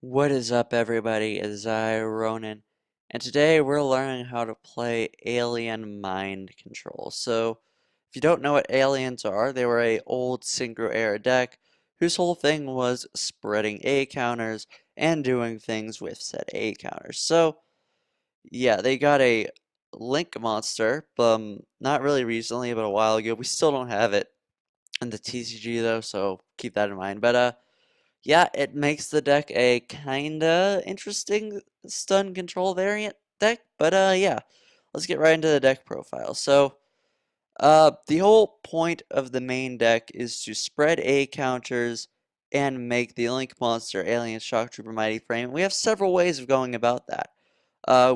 What is up, everybody? It's Ronin, and today we're learning how to play Alien Mind Control. So, if you don't know what aliens are, they were a old Synchro era deck whose whole thing was spreading A counters and doing things with said A counters. So, yeah, they got a Link monster, not really recently, but a while ago. We still don't have it in the TCG though, so keep that in mind. But yeah, it makes the deck a kinda interesting stun control variant deck, but yeah, let's get right into the deck profile. So, the whole point of the main deck is to spread A counters and make the Link Monster Alien Shock Trooper Mighty Frame. We have several ways of going about that.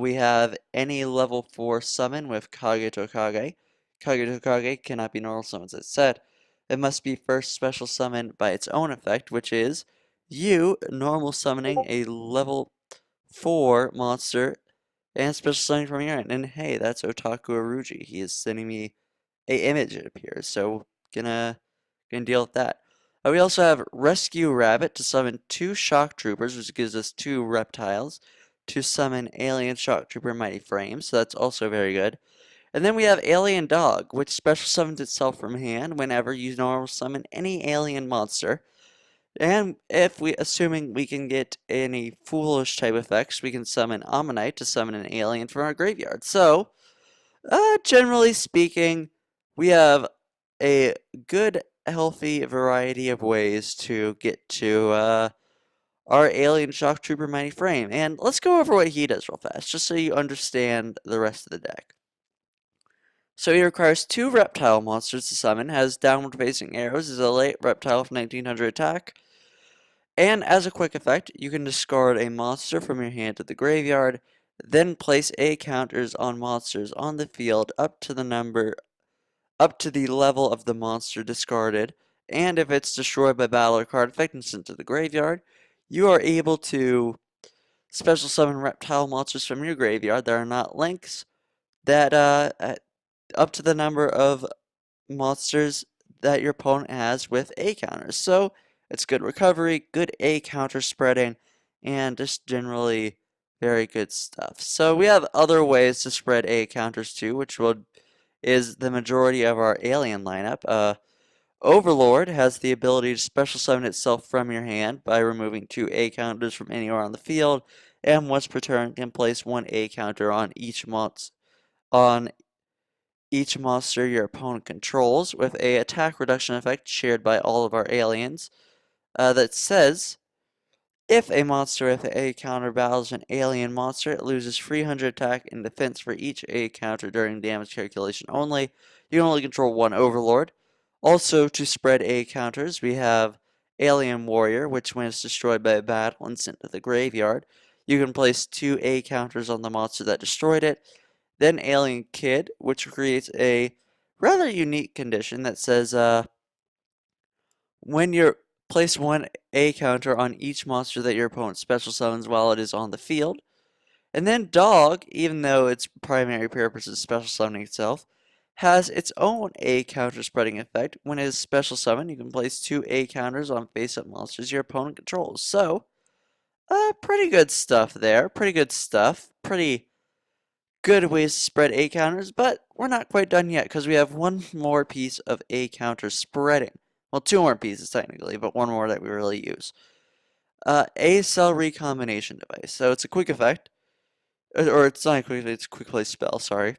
We have any level 4 summon with Kage Tokage. Kage Tokage cannot be normal summons, as said. It must be first special summoned by its own effect, which is you normal summoning a level 4 monster and special summoning from your end. And hey, that's Otaku Aruji. He is sending me a image, it appears. So gonna deal with that. We also have Rescue Rabbit to summon 2 Shock Troopers, which gives us 2 reptiles to summon Alien Shock Trooper Mighty Frame, so that's also very good. And then we have Alien Dog, which special summons itself from hand whenever you normal summon any alien monster. And if we, assuming we can get any foolish type effects, we can summon Ammonite to summon an alien from our graveyard. So, generally speaking, we have a good, healthy variety of ways to get to our Alien Shock Trooper Mighty Frame. And let's go over what he does real fast, just so you understand the rest of the deck. So he requires 2 reptile monsters to summon, has downward facing arrows, is a late reptile with 1900 attack, and as a quick effect, you can discard a monster from your hand to the graveyard, then place A counters on monsters on the field up to the level of the monster discarded, and if it's destroyed by battle or card effect and sent to the graveyard, you are able to special summon reptile monsters from your graveyard that are not links that up to the number of monsters that your opponent has with A counters. So it's good recovery, good A counter spreading, and just generally very good stuff. So we have other ways to spread A counters too, is the majority of our alien lineup. Overlord has the ability to special summon itself from your hand by removing 2 A counters from anywhere on the field, and once per turn can place 1 A counter on each monster your opponent controls with a attack reduction effect shared by all of our aliens that says if a monster with an A counter battles an alien monster, it loses 300 attack and defense for each A counter during damage calculation only. You can only control 1 Overlord. Also, to spread A counters, we have Alien Warrior, which when it's destroyed by a battle and sent to the graveyard, you can place 2 A counters on the monster that destroyed it. Then Alien Kid, which creates a rather unique condition that says, when you place 1 A counter on each monster that your opponent special summons while it is on the field. And then Dog, even though its primary purpose is special summoning itself, has its own A counter spreading effect. When it is special summoned, you can place 2 A counters on face-up monsters your opponent controls. So, pretty good stuff there. Pretty good stuff. Pretty good ways to spread A counters, but we're not quite done yet because we have one more piece of A counter spreading. Well, 2 more pieces technically, but one more that we really use. A cell recombination device. So it's a quick effect, or it's not a quick effect, it's a quick play spell, sorry.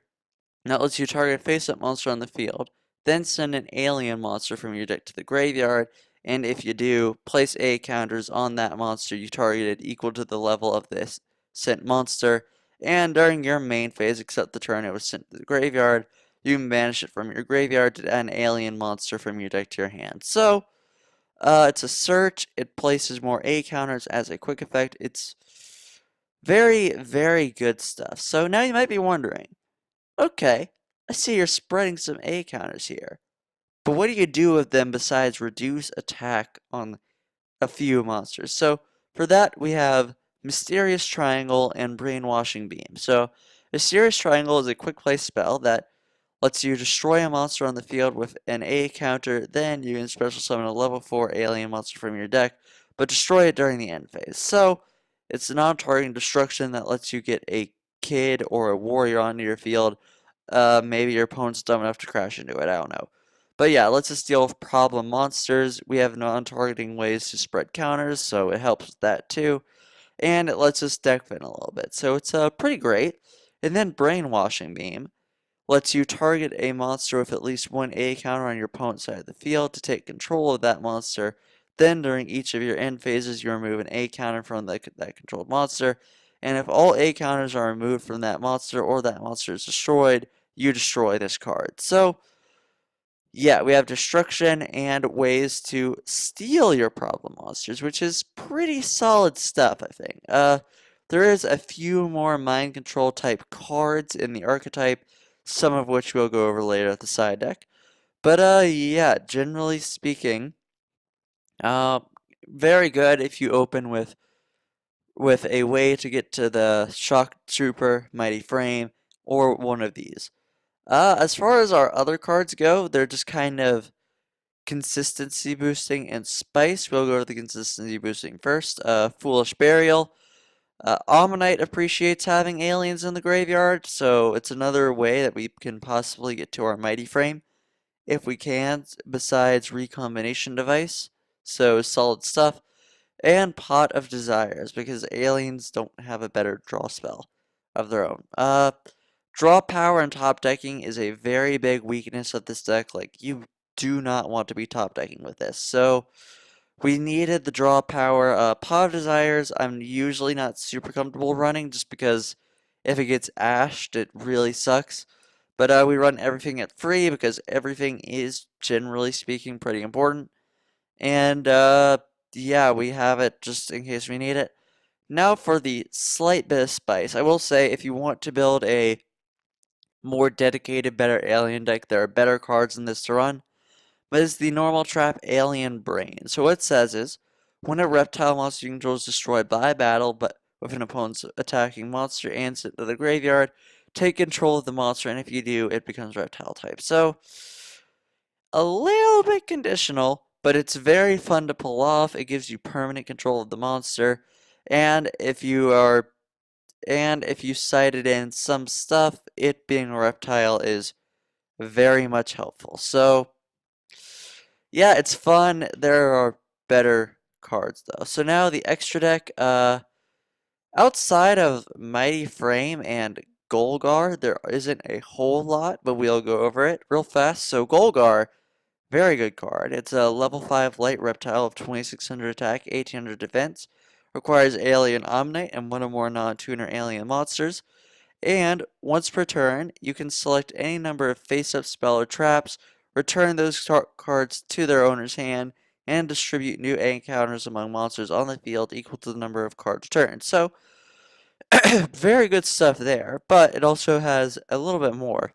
Now it lets you target a face-up monster on the field, then send an alien monster from your deck to the graveyard, and if you do, place A counters on that monster you targeted equal to the level of this sent monster, and during your main phase, except the turn it was sent to the graveyard, you can banish it from your graveyard to add an alien monster from your deck to your hand. So, it's a search, it places more A counters as a quick effect, it's very, very good stuff. So now you might be wondering, okay, I see you're spreading some A counters here. But what do you do with them besides reduce attack on a few monsters? So for that we have Mysterious Triangle and Brainwashing Beam. So Mysterious Triangle is a quick play spell that lets you destroy a monster on the field with an A counter, then you can special summon a level 4 alien monster from your deck, but destroy it during the end phase. So It's non-targeting destruction that lets you get a kid or a warrior onto your field. Maybe your opponent's dumb enough to crash into it, I don't know. But yeah, let's just deal with problem monsters. We have non-targeting ways to spread counters, so it helps with that too. And it lets us deck fin a little bit, so it's pretty great. And then Brainwashing Beam lets you target a monster with at least one A counter on your opponent's side of the field to take control of that monster. Then, during each of your end phases, you remove an A counter from that controlled monster. And if all A counters are removed from that monster or that monster is destroyed, you destroy this card. So, yeah, we have destruction and ways to steal your problem monsters, which is pretty solid stuff, I think. There is a few more mind control type cards in the archetype, some of which we'll go over later at the side deck. But yeah, generally speaking, uh, very good if you open with a way to get to the Shock Trooper, Mighty Frame, or one of these. As far as our other cards go, they're just kind of consistency boosting and spice. We'll go to the consistency boosting first. Foolish Burial. Ammonite appreciates having aliens in the graveyard, so it's another way that we can possibly get to our Mighty Frame if we can, besides Recombination Device. So solid stuff. And Pot of Desires, because aliens don't have a better draw spell of their own. Draw power and top decking is a very big weakness of this deck. Like, you do not want to be top decking with this. So, we needed the draw power. Pot of Desires, I'm usually not super comfortable running just because if it gets ashed, it really sucks. But we run everything at free because everything is, generally speaking, pretty important. And yeah, we have it just in case we need it. Now for the slight bit of spice. I will say if you want to build a more dedicated, better alien deck, there are better cards in this to run. But it's the normal trap Alien Brain. So what it says is, when a reptile monster you control is destroyed by battle, but with an opponent's attacking monster and sent to the graveyard, take control of the monster, and if you do, it becomes reptile type. So, a little bit conditional, but it's very fun to pull off. It gives you permanent control of the monster, and if you sight it in some stuff, it being a reptile is very much helpful. So, yeah, it's fun. There are better cards though. So now the extra deck, outside of Mighty Frame and gol'gar, there isn't a whole lot, but we'll go over it real fast. So gol'gar, very good card. It's a level 5 light reptile of 2600 attack, 1800 defense. Requires alien omnite and one or more non-tuner alien monsters. And once per turn, you can select any number of face-up spell or traps, return those cards to their owner's hand, and distribute new encounters among monsters on the field equal to the number of cards returned. So, very good stuff there, but it also has a little bit more.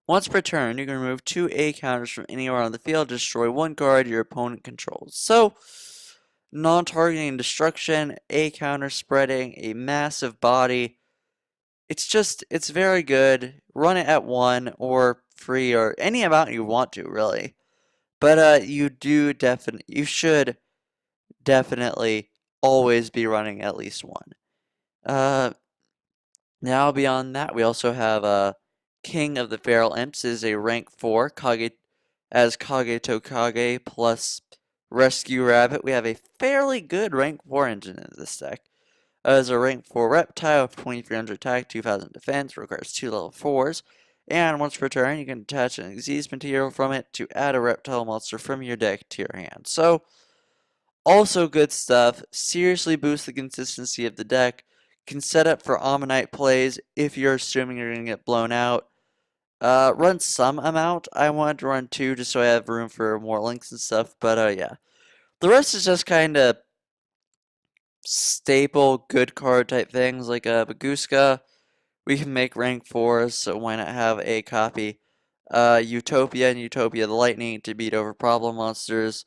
Once per turn, you can remove 2 A counters from anywhere on the field to destroy one card your opponent controls. So, non-targeting destruction, A counter spreading, a massive body. It's very good. Run it at 1 or free or any amount you want to, really. But you should definitely always be running at least 1. Uh, Now beyond that, we also have King of the Feral Imps is a rank 4 Kage Tokage plus Rescue Rabbit. We have a fairly good rank 4 engine in this deck. As a rank 4 reptile with 2300 attack, 2000 defense, requires 2 level 4s, and once per turn you can attach an disease material from it to add a reptile monster from your deck to your hand. So, also good stuff. Seriously boost the consistency of the deck. Can set up for Ammonite plays if you're assuming you're going to get blown out. Run some amount. I wanted to run 2 just so I have room for more links and stuff, but yeah. The rest is just kind of staple good card type things like Baguska. We can make rank 4s, so why not have a copy? Utopia and Utopia the Lightning to beat over problem monsters.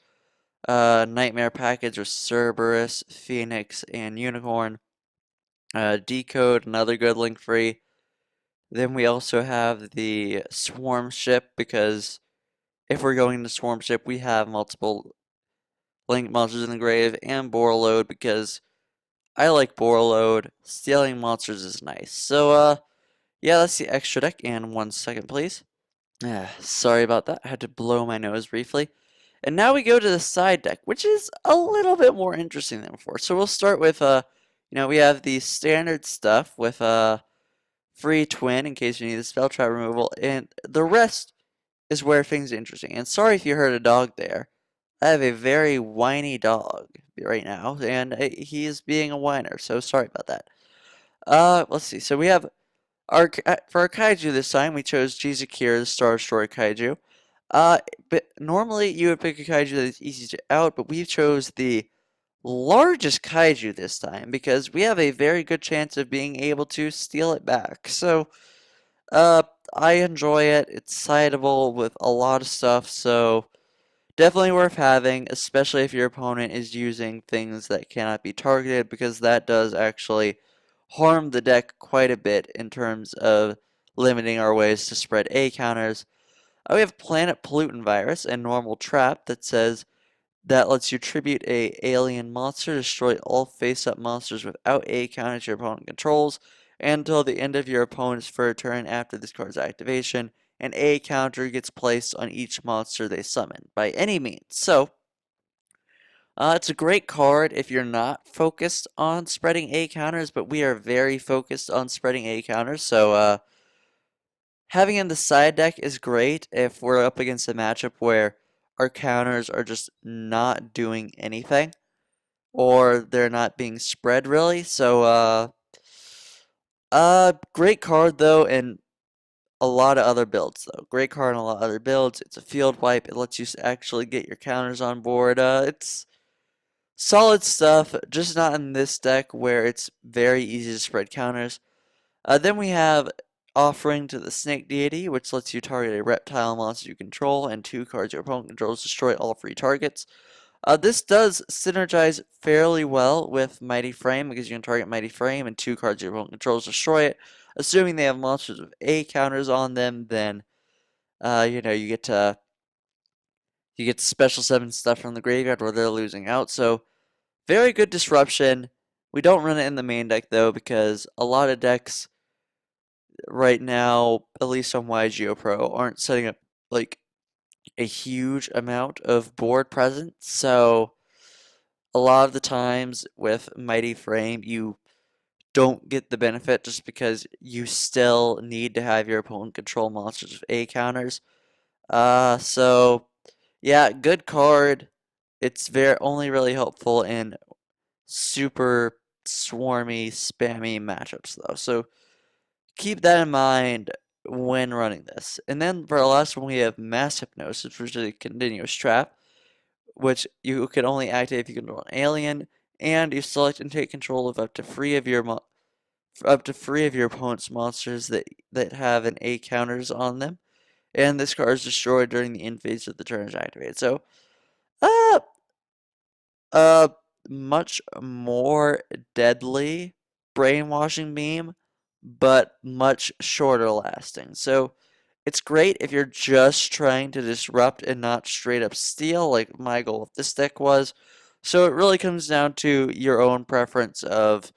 Nightmare Package with Cerberus, Phoenix, and Unicorn. Decode, another good link free. Then we also have the Swarm Ship, because if we're going to Swarm Ship, we have multiple link monsters in the grave, and Borload, because I like Borload. Stealing monsters is nice. So, yeah, that's the extra deck. And 1 second, please. Sorry about that. I had to blow my nose briefly. And now we go to the side deck, which is a little bit more interesting than before. So we'll start with, we have the standard stuff with, free twin in case you need the spell trap removal, and the rest is where things are interesting. And sorry if you heard a dog there. I have a very whiny dog right now, and he is being a whiner, so sorry about that. Let's see. So we have for our kaiju this time, we chose Jizakir, the Star Destroyer kaiju. Uh, but normally you would pick a kaiju that is easy to out, but we chose the largest kaiju this time because we have a very good chance of being able to steal it back. So, uh, I enjoy it. It's citable with a lot of stuff, so definitely worth having, especially if your opponent is using things that cannot be targeted, because that does actually harm the deck quite a bit in terms of limiting our ways to spread A counters. We have Planet Pollutant Virus and Normal Trap that says that lets you tribute a alien monster, destroy all face-up monsters without A counters your opponent controls, and until the end of your opponent's third turn after this card's activation, an A counter gets placed on each monster they summon by any means. So, it's a great card if you're not focused on spreading A counters, but we are very focused on spreading A counters, so having in the side deck is great if we're up against a matchup where our counters are just not doing anything or they're not being spread really. So great card though in a lot of other builds though. Great card in a lot of other builds. It's a field wipe. It lets you actually get your counters on board. It's solid stuff, just not in this deck where it's very easy to spread counters. Then we have Offering to the Snake Deity, which lets you target a reptile monster you control, and 2 cards your opponent controls destroy all 3 targets. This does synergize fairly well with Mighty Frame because you can target Mighty Frame and 2 cards your opponent controls destroy it. Assuming they have monsters with A counters on them, then you get special summon stuff from the graveyard where they're losing out. So very good disruption. We don't run it in the main deck though because a lot of decks right now, at least on YGO Pro, aren't setting up like a huge amount of board presence. So a lot of the times with Mighty Frame, you don't get the benefit just because you still need to have your opponent control monsters with A counters. So yeah, good card. It's very only really helpful in super swarmy, spammy matchups though. So keep that in mind when running this. And then for our last one, we have Mass Hypnosis, which is a continuous trap, which you can only activate if you control an alien, and you select and take control of up to three of your opponent's monsters that have an A counters on them, and this card is destroyed during the end phase of the turn is activated. So, uh, uh, much more deadly brainwashing beam, but much shorter lasting. So it's great if you're just trying to disrupt and not straight up steal, like my goal with this deck was. So it really comes down to your own preference of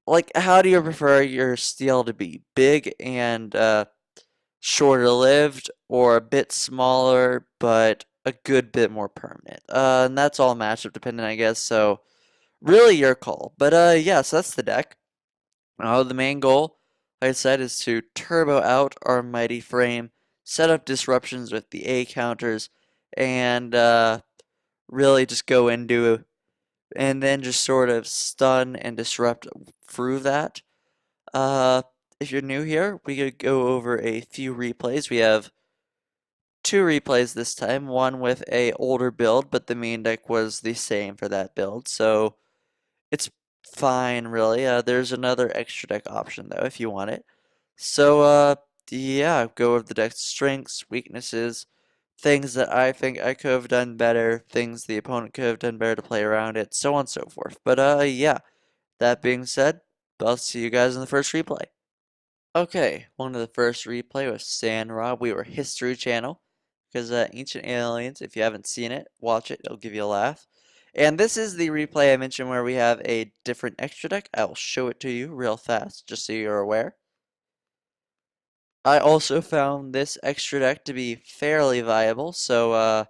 like how do you prefer your steal to be? Big and shorter lived, or a bit smaller but a good bit more permanent. And that's all matchup dependent, I guess. So really your call. But yeah, so that's the deck. The main goal, like I said, is to turbo out our Mighty Frame, set up disruptions with the A counters, and really just go into and then just sort of stun and disrupt through that. Uh, if you're new here, we could go over a few replays. We have 2 replays this time, one with a older build, but the main deck was the same for that build, so it's fine, really. There's another extra deck option, though, if you want it. So, yeah, go over the deck's strengths, weaknesses, things that I think I could have done better, things the opponent could have done better to play around it, so on and so forth. But, yeah, that being said, I'll see you guys in the first replay. Okay, one of the first replay was Sandrob. We were History Channel because Ancient Aliens, if you haven't seen it, watch it. It'll give you a laugh. And this is the replay I mentioned where we have a different extra deck. I'll show it to you real fast, just so you're aware. I also found this extra deck to be fairly viable, so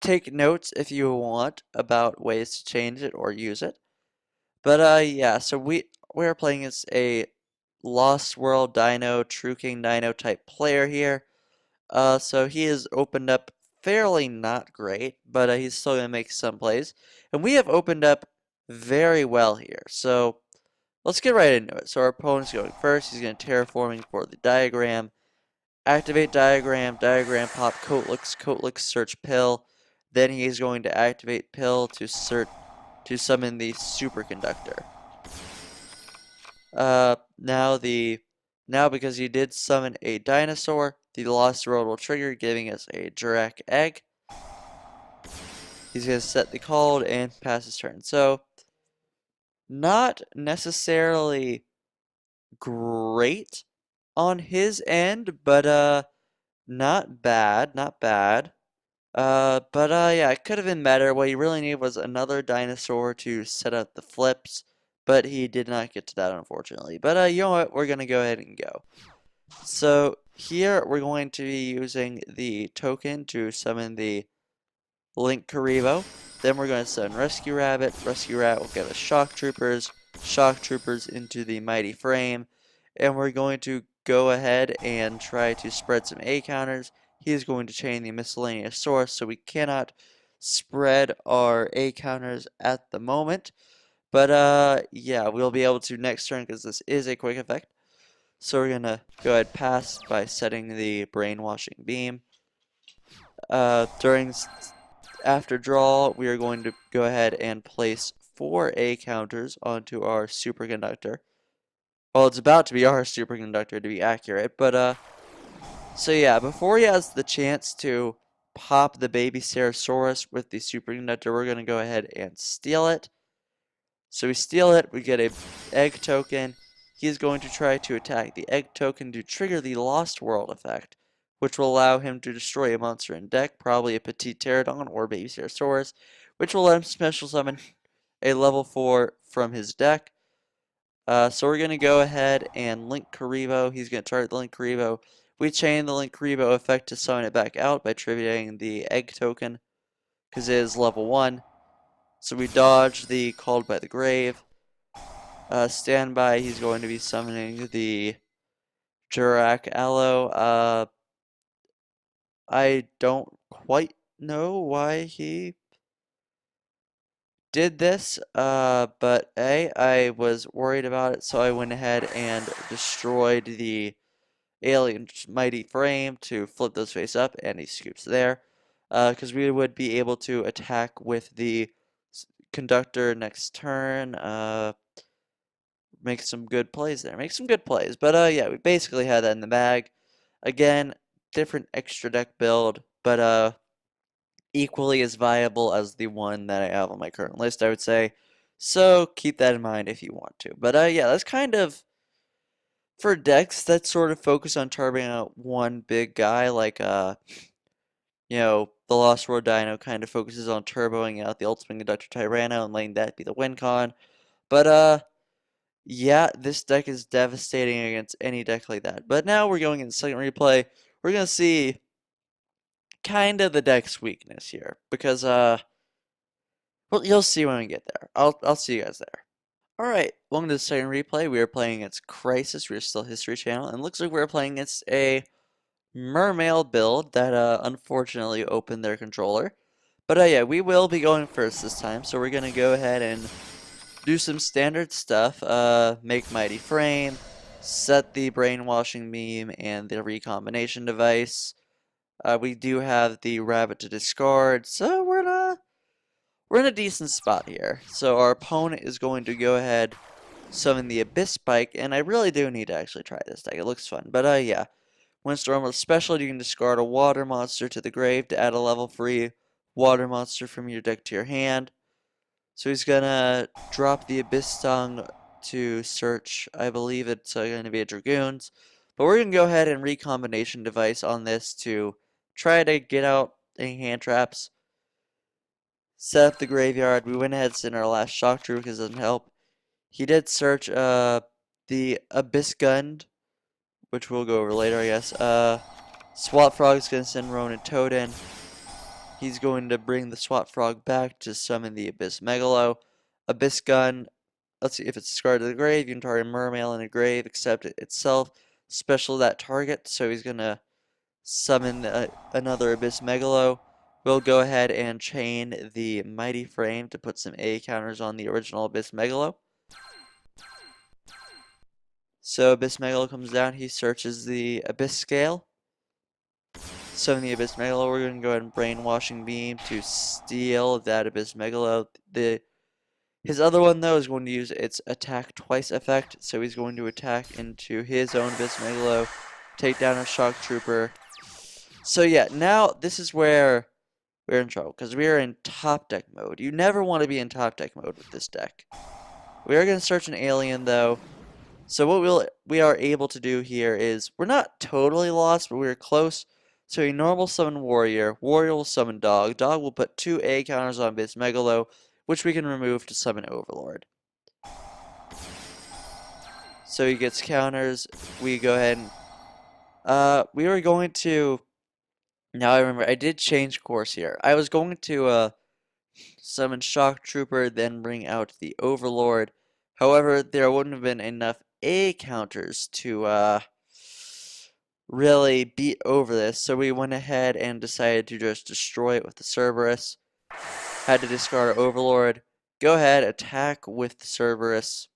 take notes if you want about ways to change it or use it. But yeah, so we're playing as a Lost World Dino, True King Dino type player here. So he has opened up fairly not great, but he's still gonna make some plays. And we have opened up very well here. So let's get right into it. So our opponent's going first. He's gonna terraforming for the diagram. Activate diagram, diagram pop Coatlix search pill. Then he's going to activate pill to summon the superconductor. Now because he did summon a dinosaur, the Lost World will trigger, giving us a Jurac egg. He's gonna set the called and pass his turn. So not necessarily great on his end, but not bad, not bad. But yeah, it could have been better. What he really needed was another dinosaur to set up the flips, but he did not get to that, unfortunately. But you know what? We're gonna go ahead and go. So here we're going to be using the token to summon the Link Karibo. Then we're going to summon Rescue Rabbit. Rescue Rabbit will give us Shock Troopers into the Mighty Frame, and we're going to go ahead and try to spread some A counters. He is going to chain the miscellaneous source, so we cannot spread our A counters at the moment. But yeah, we'll be able to next turn because this is a quick effect. So we're gonna go ahead pass by setting the brainwashing beam. After draw, we are going to go ahead and place 4 A counters onto our superconductor. Well, it's about to be our superconductor to be accurate, but so yeah, before he has the chance to pop the baby Ceratosaurus with the superconductor, we're gonna go ahead and steal it. So we steal it, we get a egg token. He is going to try to attack the egg token to trigger the Lost World effect, which will allow him to destroy a monster in deck, probably a Petite Pterodon or Baby Ceratosaurus, which will let him special summon a level 4 from his deck. So we're going to go ahead and Link Karibo. He's going to target the Link Karibo. We chain the Link Karibo effect to summon it back out by tributing the egg token, because it is level 1. So we dodge the Called by the Grave. Standby, he's going to be summoning the Jurac Aloe. I don't quite know why he did this, but I was worried about it, so I went ahead and destroyed the alien mighty frame to flip those face up, and he scoops there. Because we would be able to attack with the conductor next turn. Make some good plays there. Make some good plays. But yeah, we basically had that in the bag. Again, different extra deck build, but equally as viable as the one that I have on my current list, I would say. So keep that in mind if you want to. But yeah, that's kind of for decks that sort of focus on turboing out one big guy, like the Lost World Dino kind of focuses on turboing out the Ultimate Conductor Tyranno and letting that be the win con. But yeah, this deck is devastating against any deck like that. But now we're going into second replay. We're gonna see kind of the deck's weakness here because well, you'll see when we get there. I'll see you guys there. All right, welcome to the second replay. We are playing against Crisis. We're still History Channel, and it looks like we're playing against a Mermail build that unfortunately opened their controller. But yeah, we will be going first this time, so we're gonna go ahead and do some standard stuff. Make Mighty Frame, set the brainwashing beam and the recombination device. We do have the rabbit to discard, so we're in a decent spot here. So our opponent is going to go ahead, summon the Abyss Spike, and I really do need to actually try this deck. It looks fun. But yeah, when Storm with Special, you can discard a water monster to the grave to add a level 3 water monster from your deck to your hand. So he's gonna drop the Abyss Tongue to search, I believe it's going to be a Dragoons. But we're going to go ahead and recombination device on this to try to get out any hand traps. set up the graveyard. We went ahead and sent our last shock trooper because it doesn't help. He did search the Abyss Gun, which we'll go over later, I guess. Swat Frog's gonna send Ronin Toad in. He's going to bring the Swat Frog back to summon the Abyss Megalo. Abyss Gun, let's see if it's discarded to the grave. You can target a mermail in a grave, except it itself special that target. So he's gonna summon another Abyss Megalo. We'll go ahead and chain the Mighty Frame to put some A counters on the original Abyss Megalo. So Abyss Megalo comes down, he searches the Abyss Scale. Summon the Abyss Megalo, we're going to go ahead and Brainwashing Beam to steal that Abyss Megalo. His other one, though, is going to use its Attack Twice effect, so he's going to attack into his own Abyss Megalo, take down a Shock Trooper. So yeah, now this is where we're in trouble, because we are in top deck mode. You never want to be in top deck mode with this deck. We are going to search an alien, though. So what we are able to do here is, we're not totally lost, but we're close. So a normal summon Warrior, Warrior will summon Dog, Dog will put 2 A counters on Abyss Megalo, which we can remove to summon Overlord. So he gets counters, we go ahead and, we were going to, now I remember, I did change course here. I was going to, summon Shock Trooper, then bring out the Overlord. However, there wouldn't have been enough A counters to, really beat over this, so we went ahead and decided to just destroy it with the Cerberus. Had to discard our Overlord. Go ahead, attack with the Cerberus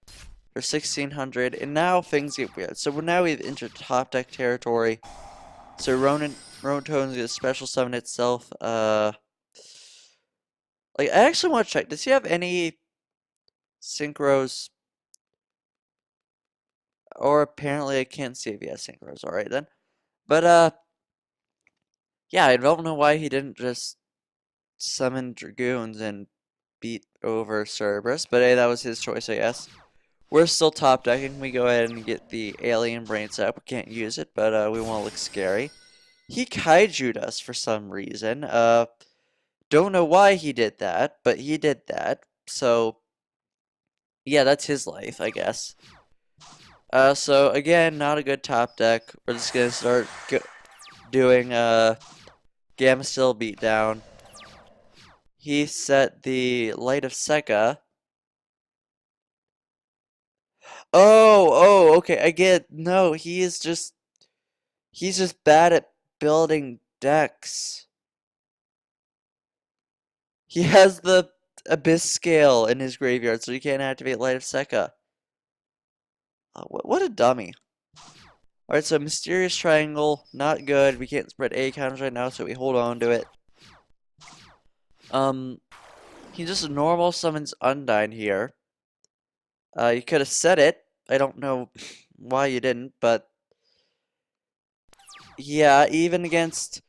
for 1600, and now things get weird. So now we've entered top deck territory. So Ronin Toad's gonna special summon itself. Like, I actually want to check. Does he have any synchros? Or apparently I can't see if he has synchros. Alright then. But, yeah, I don't know why he didn't just summon Dragoons and beat over Cerberus. But hey, that was his choice, I guess. We're still top decking. We go ahead and get the alien brain set up. We can't use it, but we want to look scary. He kaiju'd us for some reason. Don't know why he did that, but he did that. So, yeah, that's his life, I guess. So again, not a good top deck. We're just gonna start doing Gamma Still Beatdown. He set the Light of Sekka. Oh, okay, I get. No, he's just bad at building decks. He has the Abyss Scale in his graveyard, so he can't activate Light of Sekka. What a dummy. Alright, so Mysterious Triangle, not good. We can't spread A counters right now, so we hold on to it. He just normal summons Undyne here. You could have said it. I don't know why you didn't, but yeah, even against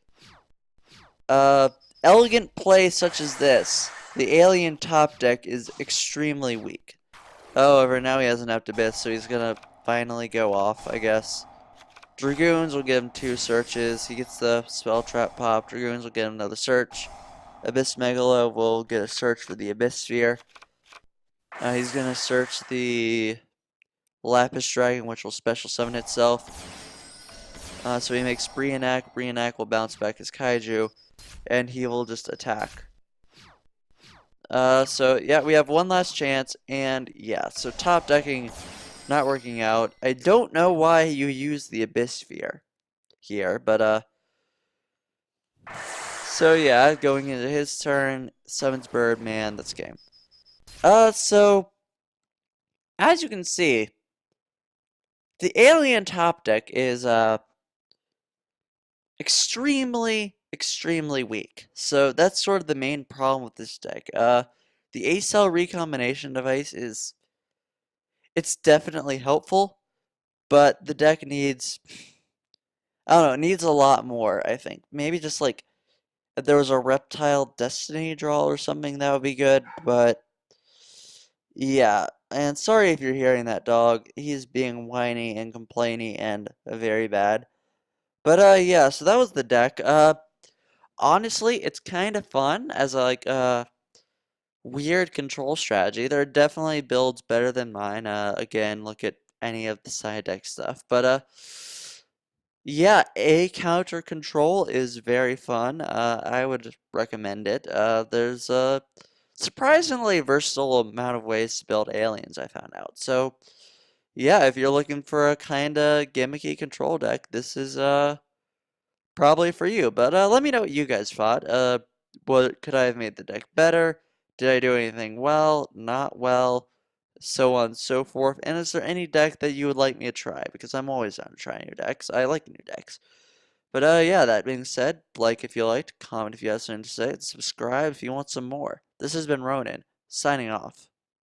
elegant play such as this, the alien top deck is extremely weak. However, now he has an Abyss, so he's gonna finally go off, I guess. Dragoons will give him 2 searches. He gets the Spell Trap pop. Dragoons will get him another search. Abyss Megalo will get a search for the Abyss Sphere. He's gonna search the Lapis Dragon, which will special summon itself. So he makes Brionac. Brionac will bounce back his Kaiju, and he will just attack. So yeah, we have one last chance, and yeah, so top decking not working out. I don't know why you use the Abyss Sphere here, but so yeah, going into his turn, summons Birdman, that's game. So as you can see, the alien top deck is extremely weak. So that's sort of the main problem with this deck. The A-Cell recombination device it's definitely helpful, but the deck needs, I don't know, it needs a lot more, I think. Maybe just like if there was a Reptile Destiny draw or something, that would be good, but yeah. And sorry if you're hearing that, dog. He's being whiny and complainy and very bad. But yeah, so that was the deck. Honestly, it's kind of fun as a, like a weird control strategy. There are definitely builds better than mine. Again, look at any of the side deck stuff. But yeah, a counter control is very fun. I would recommend it. There's a surprisingly versatile amount of ways to build aliens, I found out. So, yeah, if you're looking for a kind of gimmicky control deck, this is probably for you. But let me know what you guys thought. What could I have made the deck better? Did I do anything well? Not well? So on and so forth. And is there any deck that you would like me to try? Because I'm always down to try new decks. I like new decks. But yeah, that being said, like if you liked, comment if you have something to say, and subscribe if you want some more. This has been Ronin, signing off.